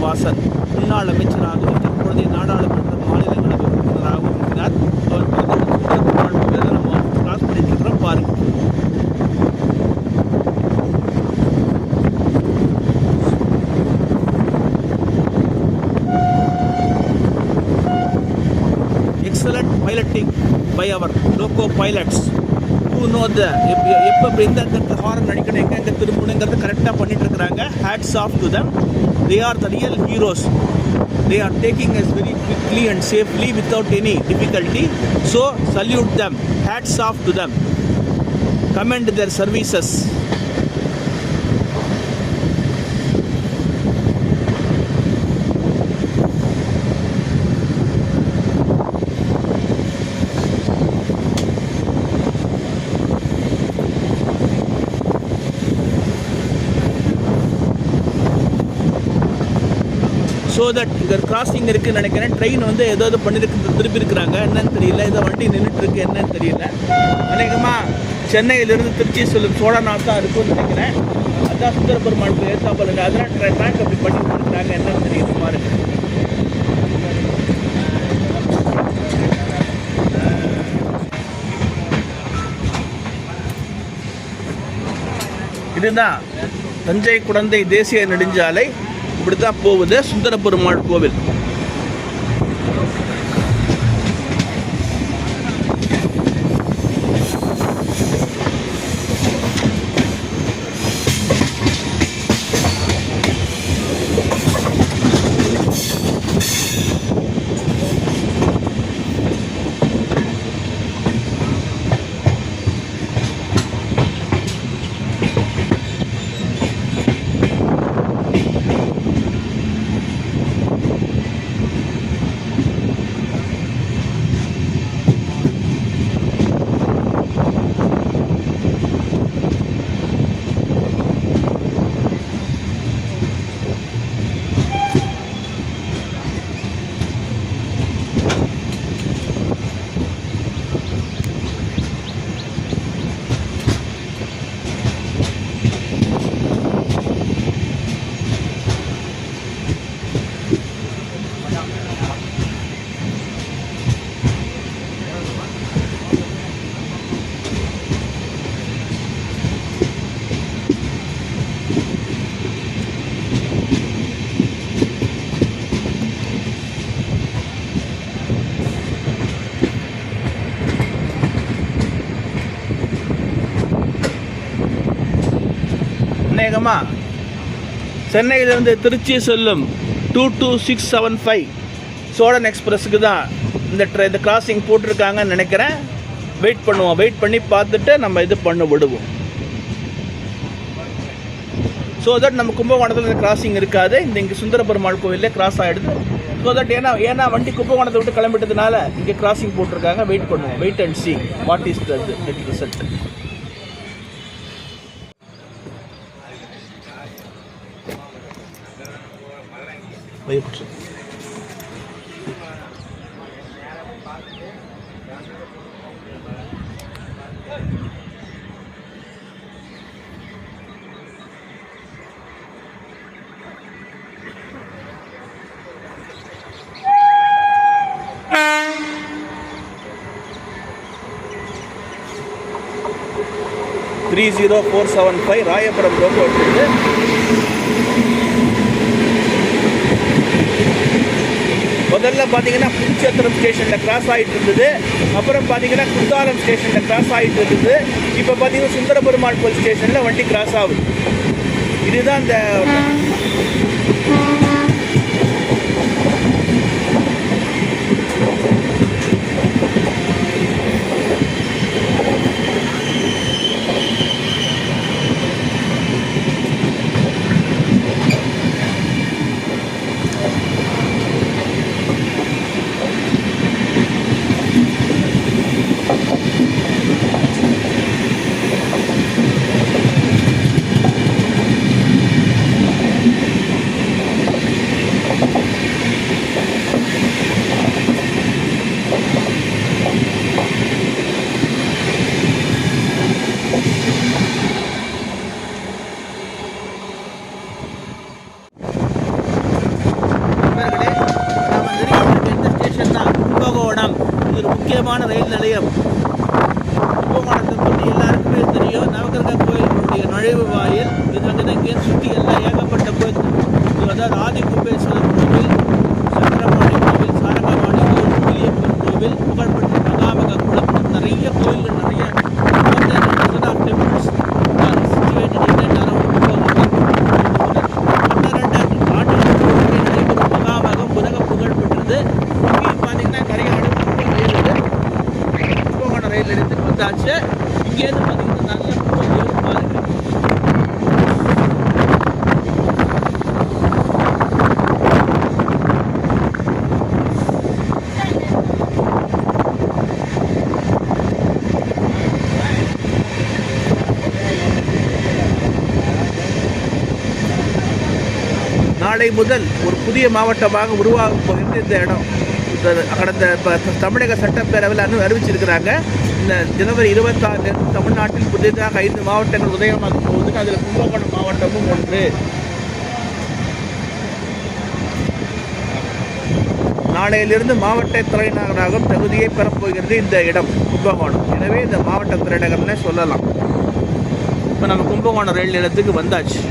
வாசன் முன்னாள் அமைச்சராகவும் தற்பொழுதைய நாடாளுமன்ற மாநிலங்களவை உறுப்பினராகவும் இருக்கிறார். அவர் நம்ம கிளாஸ் பண்ணிட்டு இருக்கிறோம் பாருங்க. Excellent piloting by our loco pilots who who know the எப்போ எந்த இடத்துல ஹாரன் அடிக்கணும் எங்கே திரும்பணுங்கிறத கரெக்டாக பண்ணிட்டு இருக்கிறாங்க. Hats off to them. They are the real heroes. They are taking us very quickly and safely without any difficulty. So salute them. Hats off to them. Commend their services. So that இங்கே crossing இருக்குதுன்னு நினைக்கிறேன். Train வந்து ஏதாவது பண்ணியிருக்கு திருப்பி இருக்கிறாங்க, என்னன்னு தெரியல. ஏதோ வண்டி நின்றுட்டுருக்கு, என்னன்னு தெரியல. அநேகமாக சென்னையிலிருந்து திருச்சி செல்லும் சோழநாத் தான் இருக்கும்னு நினைக்கிறேன். அதான் சுந்தரபெருமாள் ஏற்றாப்பல் அதெல்லாம் ட்ராக் அப்படி பண்ணி கொடுக்குறாங்க, என்னன்னு தெரியுது பாருங்க. இதுதான் தஞ்சை குடந்தை தேசிய நெடுஞ்சாலை. இப்படி தான் போகுது சுந்தரபெருமாள் கோவில். அநேகமாக சென்னையிலிருந்து திருச்சி செல்லும் 22675 சோழன் எக்ஸ்பிரஸுக்கு தான் இந்த கிராசிங் போட்டிருக்காங்கன்னு நினைக்கிறேன். வெயிட் பண்ணுவோம், வெயிட் பண்ணி பார்த்துட்டு நம்ம இது பண்ண விடுவோம். ஸோ தட் நம்ம கும்பகோணத்தில் இந்த கிராசிங் இருக்காது. இங்கே சுந்தரபெருமாள் கோவிலே கிராஸ் ஆகிடுது. ஸோ தட் ஏன்னா வண்டி கும்பகோணத்தை விட்டு கிளம்பிட்டதுனால இங்கே கிராசிங் போட்டிருக்காங்க. வெயிட் பண்ணுவோம், wait and see what is the result. Wait. 30475 Royapuram loco இருக்குது. முதல்ல பார்த்தீங்கன்னா புதுச்சத்திரம் ஸ்டேஷனில் கிராஸ் ஆகிட்டு இருந்தது. அப்புறம் பார்த்தீங்கன்னா குத்தாலம் ஸ்டேஷனில் கிராஸ் ஆகிட்டு இருந்தது. இப்போ பார்த்தீங்கன்னா சுந்தரபெருமாள் கோவில் ஸ்டேஷனில் வண்டி கிராஸ் ஆகுது. இதுதான் இந்த முக்கியமான ரயில் நிலையம். கும்பகோணத்தை பற்றி எல்லாருக்குமே தெரியும். நவகிரக கோயிலுடைய நுழைவு வாயில் இது அங்கே இங்கே சுற்றி எல்லாம் ஏகப்பட்ட கோயில். அதாவது ஆதிகும்பேஸ்வரர் கோவில், சக்கரபாணி கோவில், சாரங்கபாணி கோவில், புலியப்பன் கோவில், புகழ்பெற்ற மகாமக குளம், நிறைய கோயில்கள், நிறைய வந்தாச்சு. இங்கேருந்து பார்த்தீங்கன்னா நல்ல கோயில் பாருங்க. நாளை முதல் ஒரு புதிய மாவட்டமாக உருவாகும் போகிறது இந்த இடம். கடந்த தமிழக சட்டப்பேரவையில் அறிவிச்சிருக்கிறாங்க. இந்த ஜனவரி 26 தமிழ்நாட்டில் புதிதாக 5 மாவட்டங்கள் உதயமாக போகுது. அதில் கும்பகோணம் மாவட்டமும் ஒன்று. நாளையிலிருந்து மாவட்ட தலைநகராக தகுதியை பெறப்போகிறது இந்த இடம் கும்பகோணம். எனவே இந்த மாவட்ட தலைநகர்னே சொல்லலாம். இப்போ நம்ம கும்பகோணம் ரயில் நிலையத்துக்கு வந்தாச்சு.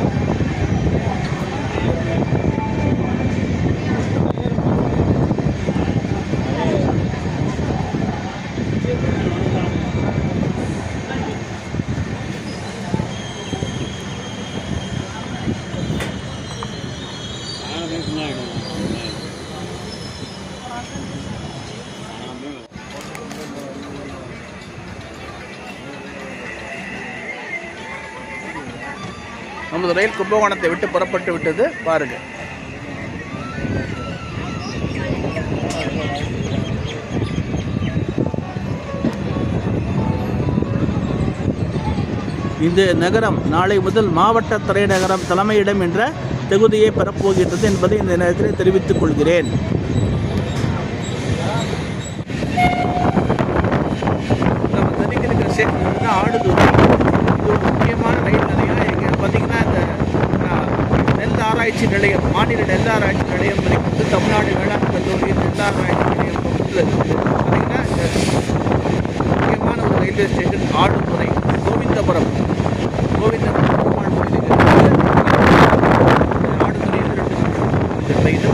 நமது ரயில் கும்பகோணத்தை விட்டு புறப்பட்டு விட்டது பாருங்க. இந்த நகரம் நாளை முதல் மாவட்ட தலைநகரம் தலைமையிடம் என்ற தகுதியை பெறப்போகின்றது என்பதை இந்த நேரத்தில் தெரிவித்துக் கொள்கிறேன். நம்ம தெரிவிக்கிற ஸ்டேஷன் ஆடுதுறை. இது ஒரு முக்கியமான ரயில் நிலையம். இங்கே பார்த்தீங்கன்னா இந்த நெல் ஆராய்ச்சி நிலையம், மாநில நெல் ஆராய்ச்சி நிலையம் இருக்குது. தமிழ்நாடு வேளாண் கல்லூரி நெல் ஆராய்ச்சி நிலையம் பக்கத்தில் இருக்குது. பார்த்தீங்கன்னா முக்கியமான ஒரு ரயில்வே ஸ்டேஷன் ஆடுதுறை. கோவிந்தபுரம் பெருமாள் கோயிலுக்கு ஆடுதுறை இந்த ட்ரெயினை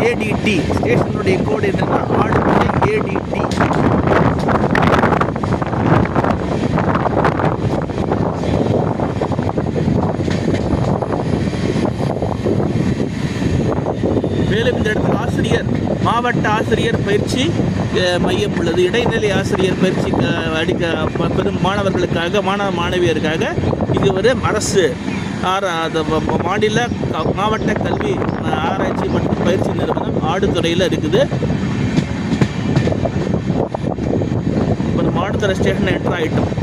ADT ஸ்டேஷனுடைய கோடு என்னன்னா ஆடுதுறை ADT. மேலும் இந்த இடத்துல மாவட்ட ஆசிரியர் பயிற்சி மையம் உள்ளது. இடைநிலை ஆசிரியர் பயிற்சி பெரும் மாணவர்களுக்காக, மாணவியருக்காக இது ஒரு அரசு மாநில மாவட்ட கல்வி ஆராய்ச்சி மற்றும் பயிற்சி நிறுவனம் ஆடுதுறையில் இருக்குது. ஒரு ஆடுதுறை ஸ்டேஷன் என்ட்ரு ஆகிட்டோம்.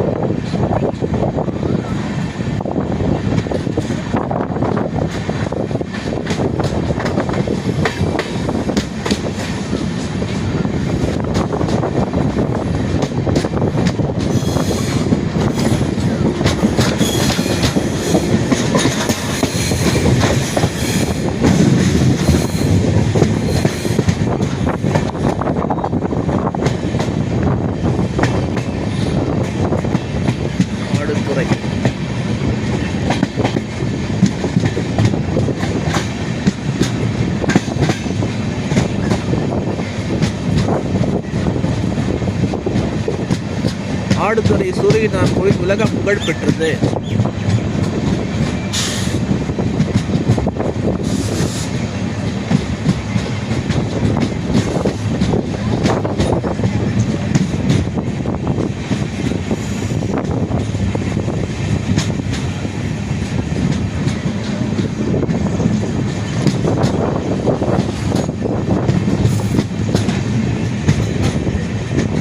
ஆடுதுறை சூரியநாதர் கோயில் உலக புகழ் பெற்றது.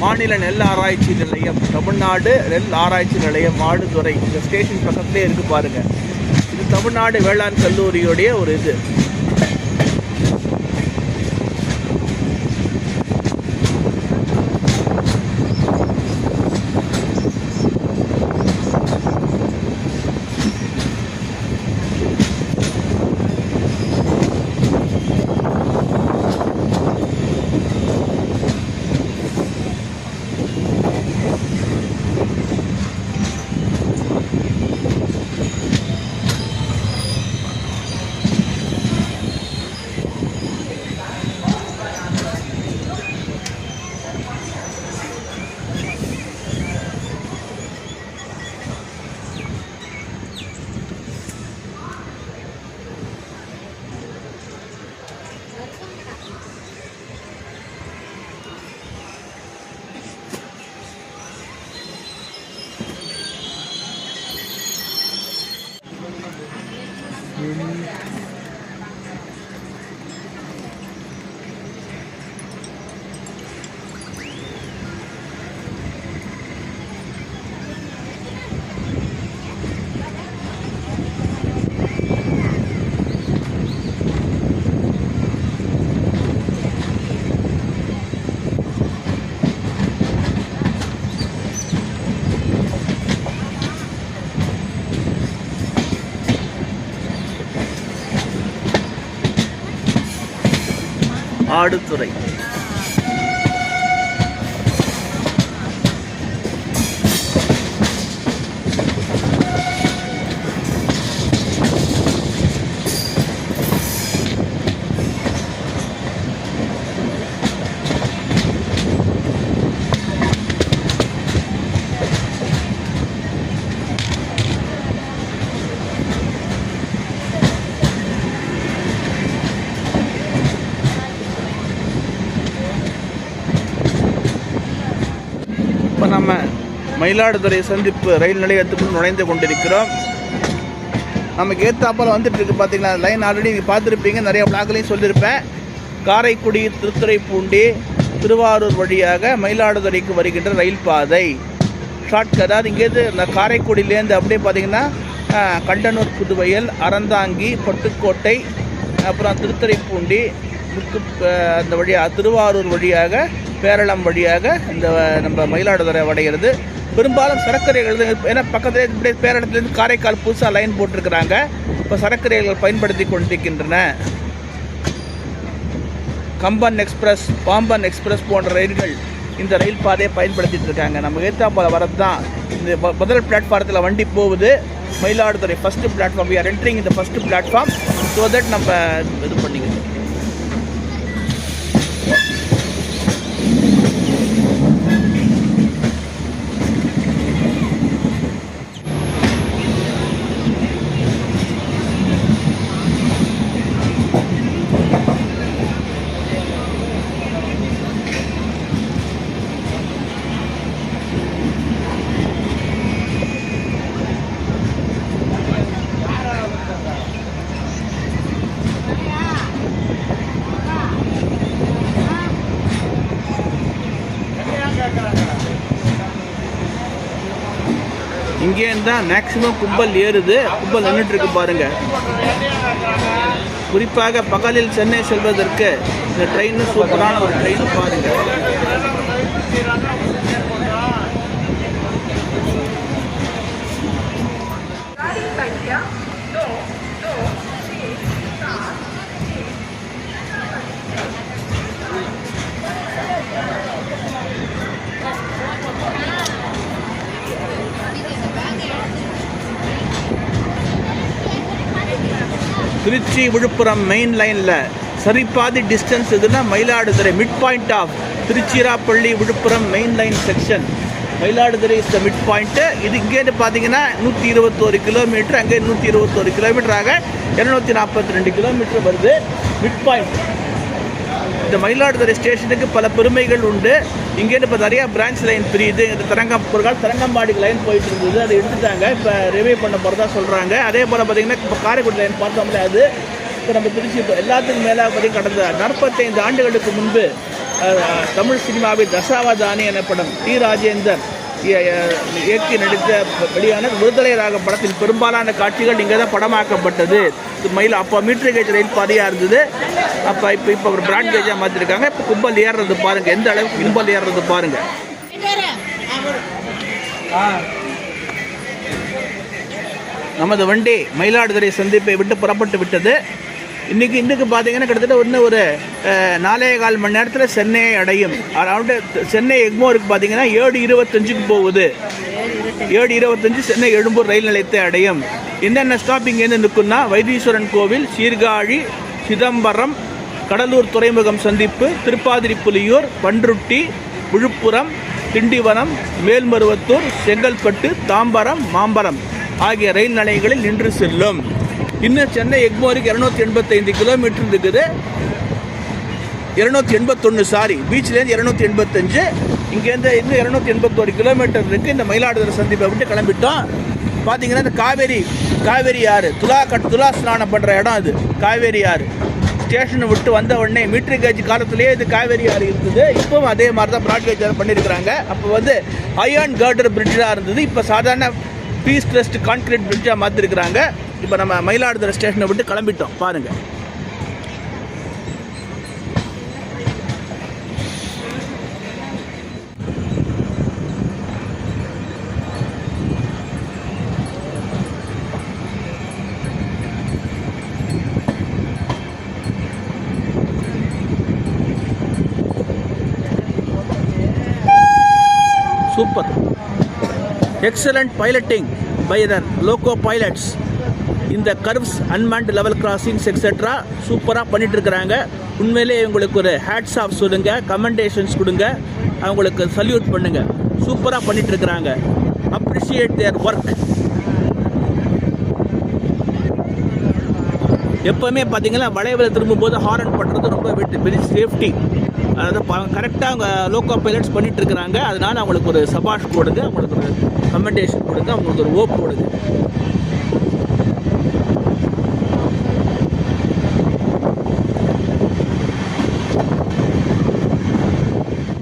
மாநில நெல் ஆராய்ச்சி நிலையம், தமிழ்நாடு நெல் ஆராய்ச்சி நிலையம் ஆடுதுறை. இந்த ஸ்டேஷன் பக்கத்துலேயே இருக்குது பாருங்கள். இது தமிழ்நாடு வேளாண் கல்லூரியோடைய ஒரு இது. ஆடுதுறை. இப்போ நம்ம மயிலாடுதுறை சந்திப்பு ரயில் நிலையத்துக்குள் நுழைந்து கொண்டிருக்கிறோம். நமக்கு ஏற்றாப்பில் வந்துட்டு இருக்கு பார்த்தீங்களா லைன். ஆல்ரெடி நீங்கள் பார்த்துருப்பீங்க, நிறைய பிளாக்லையும் சொல்லியிருப்பேன். காரைக்குடி, திருத்துறைப்பூண்டி, திருவாரூர் வழியாக மயிலாடுதுறைக்கு வருகின்ற ரயில் பாதை ஷார்ட்கட். அதாவது இங்கேருந்து இந்த காரைக்குடியிலேருந்து அப்படியே பார்த்தீங்கன்னா கண்டனூர், புதுவயல், அறந்தாங்கி, பட்டுக்கோட்டை, அப்புறம் திருத்துறைப்பூண்டி, அந்த வழியாக திருவாரூர் வழியாக, பேரளம் வழியாக இந்த நம்ம மயிலாடுதுறை அடைகிறது. பெரும்பாலும் சரக்கு ரயில்கள், ஏன்னா பக்கத்துலேயே இப்படியே பேரளத்துலேருந்து காரைக்கால் புதுசாக லைன் போட்டிருக்கிறாங்க. இப்போ சரக்கு ரயில்கள் பயன்படுத்தி கொண்டிருக்கின்றன. கம்பன் எக்ஸ்பிரஸ், பாம்பன் எக்ஸ்பிரஸ் போன்ற ரயில்கள் இந்த ரயில் பாதையை பயன்படுத்திட்டு இருக்காங்க. நம்ம ஏத்தாப்பால வரது தான் இந்த முதல் பிளாட்ஃபாரத்தில் வண்டி போகுது. Mayiladuthurai first platform. We are entering இந்த ஃபஸ்ட்டு பிளாட்ஃபார்ம். ஸோ தட் நம்ம இது பண்ணிக்கணும். இங்கே தான் மேக்ஸிமம் கும்பல் ஏறுது. கும்பல் நின்றுட்டு இருக்கு பாருங்க. குறிப்பாக பகலில் சென்னை செல்வதற்கு இந்த ட்ரெயின் சூப்பரான ஒரு ட்ரெயின் பாருங்க. திருச்சி விழுப்புரம் மெயின் லைனில் சரிபாதி டிஸ்டன்ஸ் எதுனா Mayiladuthurai mid point of Tiruchirappalli Villupuram main line section. Mayiladuthurai is the mid point. இது இங்கேருந்து பார்த்தீங்கன்னா 121 கிலோமீட்டர், அங்கே 121 கிலோமீட்டராக 242 கிலோமீட்டர் வருது மிட் பாயிண்ட். இந்த மயிலாடுதுறை ஸ்டேஷனுக்கு பல பெருமைகள் உண்டு. இங்கேருந்து இப்போ நிறையா பிரான்ச் லைன் பிரியுது. இந்த ஒரு காலம் தரங்கம்பாடி லைன் போயிட்டு இருந்தது, அதை எடுத்துட்டாங்க. இப்போ ரிவைவ் பண்ண போகிறதா சொல்கிறாங்க. அதே போல் பார்த்திங்கன்னா இப்போ காரைக்குடி லைன் பார்த்தோம்ல, அது இப்போ நம்ம திருச்சி இப்போ எல்லாத்துக்கும் மேலே பார்த்திங்கன்னா கடந்த 45 ஆண்டுகளுக்கு முன்பு தமிழ் சினிமாவில் தசாவதானி எனப்படும் டி. ராஜேந்தர் இயக்கி நடித்த வெளியான விடுதலை ராக படத்தின் பெரும்பாலான காட்சிகள் இங்கே தான் படமாக்கப்பட்டது. அப்போ மீட்டர் கேஜ் ரயில் பாதையாக இருந்தது. அப்போ இப்போ ஒரு பிராட் கேஜாக மாற்றிருக்காங்க. இப்போ கும்பல் ஏறுறது பாருங்கள், எந்த அளவுக்கு கும்பல் ஏறுறது பாருங்கள். நமது வண்டி மயிலாடுதுறை சந்திப்பை விட்டு புறப்பட்டு விட்டது. இன்றைக்கி பார்த்தீங்கன்னா கிட்டத்தட்ட ஒரு 4.25 மணி நேரத்தில் சென்னையை அடையும். அரௌண்டு சென்னை எக்மோருக்கு பார்த்தீங்கன்னா 7:25க்கு போகுது. 7:25 சென்னை எழும்பூர் ரயில் நிலையத்தை அடையும். என்னென்ன ஸ்டாப் இங்கேருந்து நிற்குன்னா வைத்தீஸ்வரன் கோவில், சீர்காழி, சிதம்பரம், கடலூர் துறைமுகம் சந்திப்பு, திருப்பாதிரிப்புலியூர், பன்ருட்டி, விழுப்புரம், திண்டிவனம், மேல்மருவத்தூர், செங்கல்பட்டு, தாம்பரம், மாம்பரம் ஆகிய ரயில் நிலையங்களில் நின்று செல்லும். இன்னும் சென்னை எக்மோருக்கு 285 கிலோமீட்டர் இருக்குது. 281 பீச்லேருந்து 285, இங்கேருந்து இன்னும் 281 கிலோமீட்டர் இருக்குது. இந்த மயிலாடுதுறை சந்திப்பை விட்டு கிளம்பிட்டோம். பார்த்தீங்கன்னா இந்த காவேரி ஆறு துலா ஸ்நானம் பண்ணுற இடம். அது காவேரி ஆறு ஸ்டேஷனை விட்டு வந்த உடனே மீட்டர் கேஜ் காலத்திலேயே இது காவேரி ஆறு இருந்தது. இப்போவும் அதே மாதிரி தான் ப்ராட் கேஜ் பண்ணியிருக்கிறாங்க. அப்போ அயர்ன் கர்டர் பிரிட்ஜாக இருந்தது. இப்போ சாதாரண பீஸ் ட்ரஸ்ட் கான்கிரீட் பிரிட்ஜாக மாற்றிருக்கிறாங்க. இப்போ நம்ம மயிலாடுதுறை ஸ்டேஷனை விட்டு கிளம்பிட்டோம் பாருங்கள். Super. Excellent piloting by the loco pilots. இந்த curves, unmanned level crossings etcetera சூப்பராக பண்ணிகிட்ருக்குறாங்க. உண்மையிலே இவங்களுக்கு ஒரு ஹேட்ஸ் ஆஃப் சொல்லுங்கள், கமெண்டேஷன்ஸ் கொடுங்க, அவங்களுக்கு சல்யூட் பண்ணுங்கள். சூப்பராக பண்ணிகிட்ருக்குறாங்க. அப்ரிஷியேட் தேர் ஒர்க். எப்போவுமே பார்த்தீங்கன்னா வளைவில் திரும்பும்போது ஹாரன் பண்ணுறது ரொம்ப வெரி சேஃப்டி. அதாவது கரெக்டாக அவங்க லோக்கோ பைலட்ஸ் பண்ணிகிட்ருக்குறாங்க. அதனால் அவங்களுக்கு ஒரு சபாஷ் போடுங்க, அவங்களுக்கு ஒரு கமெண்டேஷன் கொடுங்க, அவங்களுக்கு ஒரு ஓப் போடுங்க.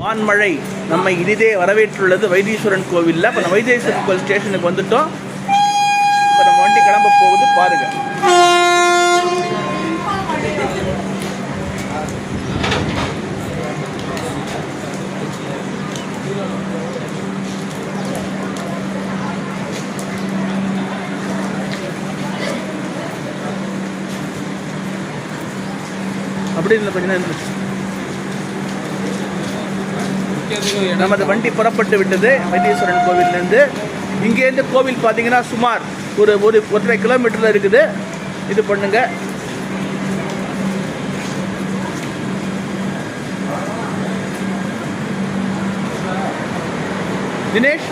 வான்மழை நம்மை இனிதே வரவேற்றுள்ளது வைத்தீஸ்வரன் கோவிலில். இப்போ நம்ம வைத்தீஸ்வரன் கோவில் ஸ்டேஷனுக்கு வந்துட்டோம். இப்போ நம்ம வண்டி கிளம்ப போகுது பாருங்கள். அப்படி இல்லை, கொஞ்ச நேரம் நமது வண்டி புறப்பட்டு விட்டது வைத்தீஸ்வரன் கோவிலிருந்து. இங்கேருந்து கோவில் பார்த்தீங்கன்னா சுமார் ஒரு 1.5 கிலோமீட்டரில் இருக்குது. இது பண்ணுங்க. தினேஷ்,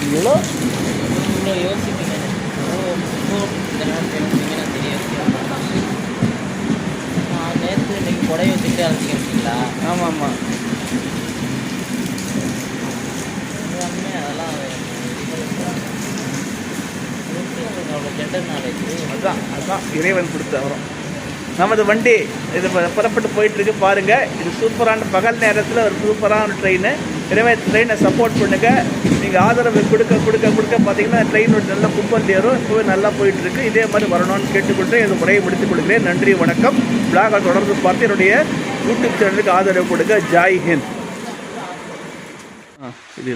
இவ்வளோ யோசிப்பீங்க. நேற்று இன்னைக்கு புடவை வச்சுட்டு அழைச்சிக்கிட்டீங்களா? ஆமாம் ஆமாம். அதெல்லாம் அவ்வளோ ஜெண்டர் நாலேஜ். அதுதான் இறைவன் கொடுத்த வரும். நமது வண்டி இது புறப்பட்டு போயிட்டுருக்கு பாருங்கள். இது சூப்பரான பகல் நேரத்தில் ஒரு சூப்பரான ட்ரெயின். எனவே ட்ரெயினை சப்போர்ட் பண்ணுங்கள். நீங்கள் ஆதரவு கொடுக்க பார்த்தீங்கன்னா ட்ரெயின் நல்லா கும்பல் ஏறும். இப்போவே நல்லா போயிட்டுருக்கு. இதே மாதிரி வரணும்னு கேட்டுக்கொண்டு இந்த முறையை முடித்துக் கொள்கிறேன். நன்றி, வணக்கம். பிளாகை தொடர்ந்து பார்த்து என்னுடைய யூடியூப் சேனலுக்கு ஆதரவு கொடுங்க. ஜாய் ஹிந்த். இது